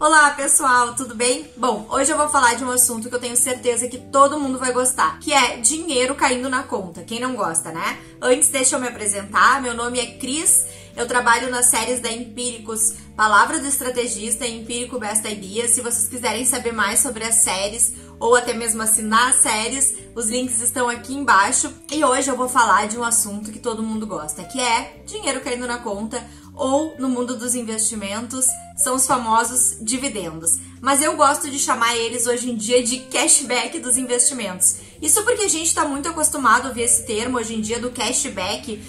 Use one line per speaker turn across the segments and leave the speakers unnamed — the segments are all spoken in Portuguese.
Olá pessoal, tudo bem? Bom, hoje eu vou falar de um assunto que eu tenho certeza que todo mundo vai gostar, que é dinheiro caindo na conta. Quem não gosta, né? Antes, deixa eu me apresentar. Meu nome é Cris, eu trabalho nas séries da Empíricos Palavra do Estrategista e Empírico Best Ideas. Se vocês quiserem saber mais sobre as séries ou até mesmo assinar as séries, os links estão aqui embaixo. E hoje eu vou falar de um assunto que todo mundo gosta, que é dinheiro caindo na conta, ou no mundo dos investimentos, são os famosos dividendos. Mas eu gosto de chamar eles hoje em dia de cashback dos investimentos. Isso porque a gente está muito acostumado a ouvir esse termo hoje em dia do cashback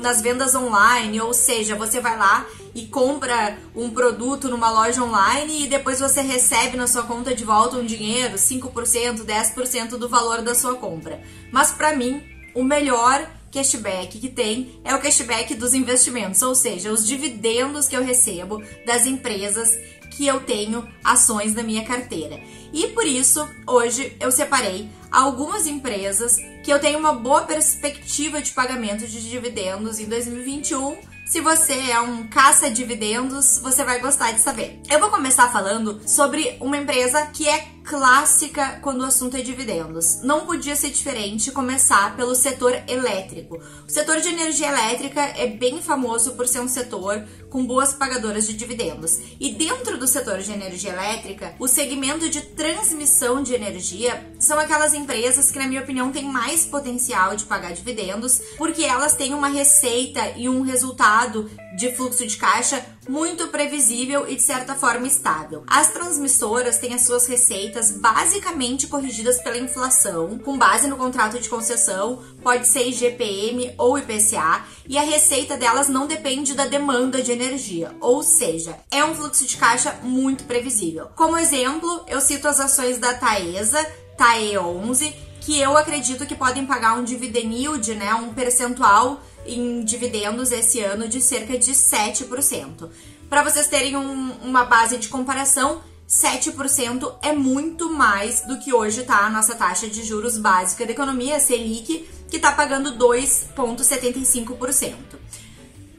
nas vendas online, ou seja, você vai lá e compra um produto numa loja online e depois você recebe na sua conta de volta um dinheiro, 5%, 10% do valor da sua compra. Mas para mim, o melhor cashback que tem é o cashback dos investimentos, ou seja, os dividendos que eu recebo das empresas que eu tenho ações na minha carteira. E por isso, hoje eu separei algumas empresas que eu tenho uma boa perspectiva de pagamento de dividendos em 2021. Se você é um caça-dividendos, você vai gostar de saber. Eu vou começar falando sobre uma empresa que é clássica quando o assunto é dividendos. Não podia ser diferente começar pelo setor elétrico. O setor de energia elétrica é bem famoso por ser um setor com boas pagadoras de dividendos. E dentro do setor de energia elétrica, o segmento de transmissão de energia são aquelas empresas que, na minha opinião, têm mais potencial de pagar dividendos, porque elas têm uma receita e um resultado de fluxo de caixa muito previsível e de certa forma estável. As transmissoras têm as suas receitas basicamente corrigidas pela inflação, com base no contrato de concessão, pode ser IGPM ou IPCA, e a receita delas não depende da demanda de energia, ou seja, é um fluxo de caixa muito previsível. Como exemplo, eu cito as ações da Taesa, TAE11, que eu acredito que podem pagar um dividend yield, né, um percentual em dividendos esse ano de cerca de 7%. Para vocês terem uma base de comparação, 7% é muito mais do que hoje está a nossa taxa de juros básica da economia, Selic, que está pagando 2,75%.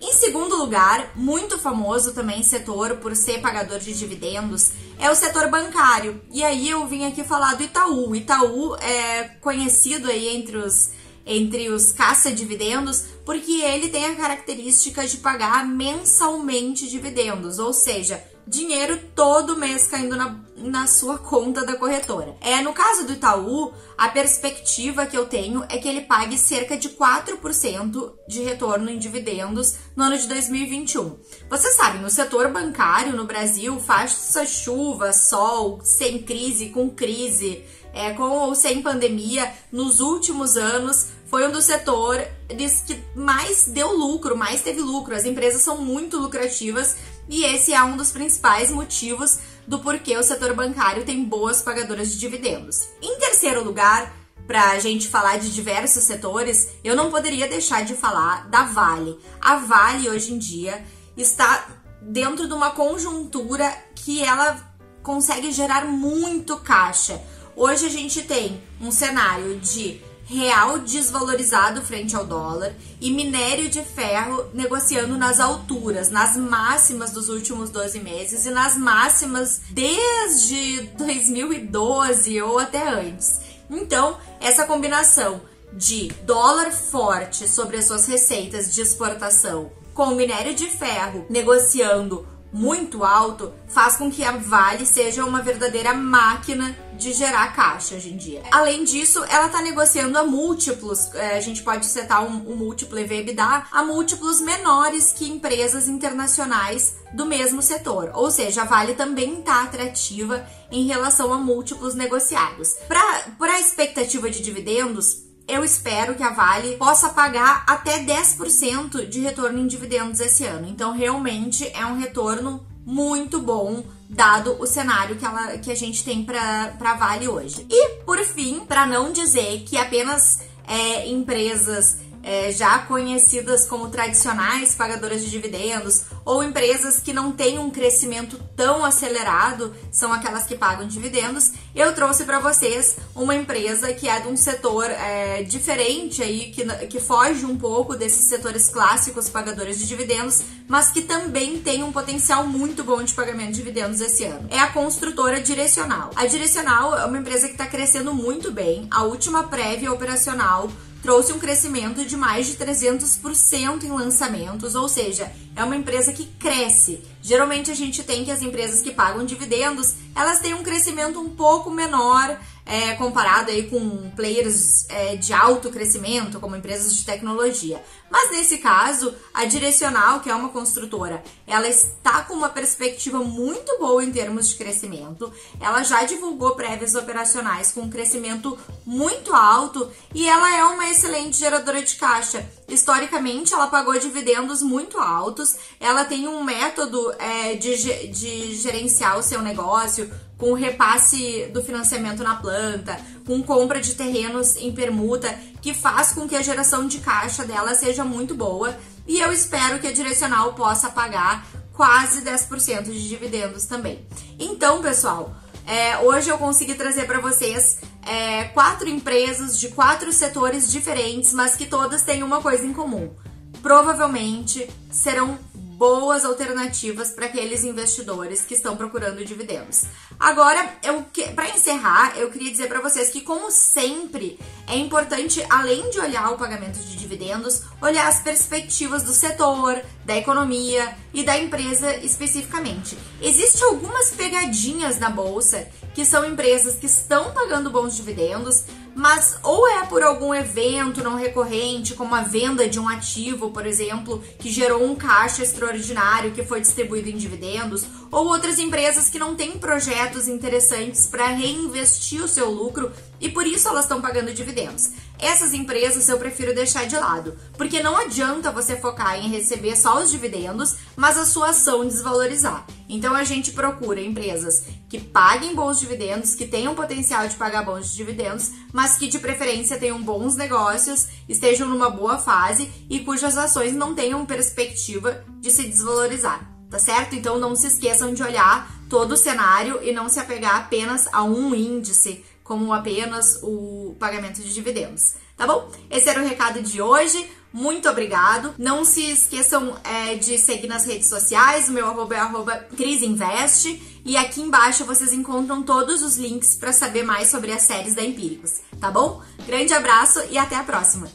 Em segundo lugar, muito famoso também setor por ser pagador de dividendos, é o setor bancário. E aí eu vim aqui falar do Itaú. O Itaú é conhecido aí entre os caça-dividendos, porque ele tem a característica de pagar mensalmente dividendos, ou seja, dinheiro todo mês caindo na sua conta da corretora. No caso do Itaú, a perspectiva que eu tenho é que ele pague cerca de 4% de retorno em dividendos no ano de 2021. Vocês sabem, o setor bancário no Brasil, faça chuva, sol, sem crise, com crise, com ou sem pandemia, nos últimos anos, foi um dos setores que mais deu lucro, mais teve lucro. As empresas são muito lucrativas e esse é um dos principais motivos do porquê o setor bancário tem boas pagadoras de dividendos. Em terceiro lugar, para a gente falar de diversos setores, eu não poderia deixar de falar da Vale. A Vale, hoje em dia, está dentro de uma conjuntura que ela consegue gerar muito caixa. Hoje a gente tem um cenário de real desvalorizado frente ao dólar e minério de ferro negociando nas alturas, nas máximas dos últimos 12 meses e nas máximas desde 2012 ou até antes. Então, essa combinação de dólar forte sobre as suas receitas de exportação com o minério de ferro negociando muito alto faz com que a Vale seja uma verdadeira máquina de gerar caixa hoje em dia. Além disso, ela está negociando a múltiplos, a gente pode setar um múltiplo EV/EBITDA, a múltiplos menores que empresas internacionais do mesmo setor. Ou seja, a Vale também está atrativa em relação a múltiplos negociados. Para a expectativa de dividendos, eu espero que a Vale possa pagar até 10% de retorno em dividendos esse ano. Então, realmente é um retorno muito bom, dado o cenário que a gente tem para a Vale hoje. E, por fim, para não dizer que apenas empresas já conhecidas como tradicionais pagadoras de dividendos, ou empresas que não têm um crescimento tão acelerado, são aquelas que pagam dividendos, eu trouxe para vocês uma empresa que é de um setor diferente aí, que foge um pouco desses setores clássicos pagadores de dividendos, mas que também tem um potencial muito bom de pagamento de dividendos esse ano. É a construtora Direcional. A Direcional é uma empresa que está crescendo muito bem. A última prévia operacional trouxe um crescimento de mais de 300% em lançamentos, ou seja, é uma empresa que cresce. Geralmente a gente tem que as empresas que pagam dividendos, elas têm um crescimento um pouco menor, comparado aí com players de alto crescimento, como empresas de tecnologia. Mas nesse caso, a Direcional, que é uma construtora, ela está com uma perspectiva muito boa em termos de crescimento. Ela já divulgou prévias operacionais com um crescimento muito alto e ela é uma excelente geradora de caixa. Historicamente, ela pagou dividendos muito altos, ela tem um método de gerenciar o seu negócio, com repasse do financiamento na planta, com compra de terrenos em permuta, que faz com que a geração de caixa dela seja muito boa, e eu espero que a Direcional possa pagar quase 10% de dividendos também. Então, pessoal, hoje eu consegui trazer para vocês 4 empresas de 4 setores diferentes, mas que todas têm uma coisa em comum. Provavelmente serão boas alternativas para aqueles investidores que estão procurando dividendos. Agora, para encerrar, eu queria dizer para vocês que, como sempre, é importante, além de olhar o pagamento de dividendos, olhar as perspectivas do setor, da economia e da empresa especificamente. Existem algumas pegadinhas na bolsa, que são empresas que estão pagando bons dividendos, mas ou é por algum evento não recorrente, como a venda de um ativo, por exemplo, que gerou um caixa extraordinário que foi distribuído em dividendos, ou outras empresas que não têm projetos interessantes para reinvestir o seu lucro e por isso elas estão pagando dividendos. Essas empresas eu prefiro deixar de lado, porque não adianta você focar em receber só os dividendos, mas a sua ação desvalorizar. Então a gente procura empresas que paguem bons dividendos, que tenham potencial de pagar bons dividendos, mas que de preferência tenham bons negócios, estejam numa boa fase e cujas ações não tenham perspectiva de se desvalorizar, tá certo? Então não se esqueçam de olhar todo o cenário e não se apegar apenas a um índice, como apenas o pagamento de dividendos, tá bom? Esse era o recado de hoje. Muito obrigado. Não se esqueçam de seguir nas redes sociais. O meu arroba é @crisinvest. E aqui embaixo vocês encontram todos os links para saber mais sobre as séries da Empíricos, tá bom? Grande abraço e até a próxima!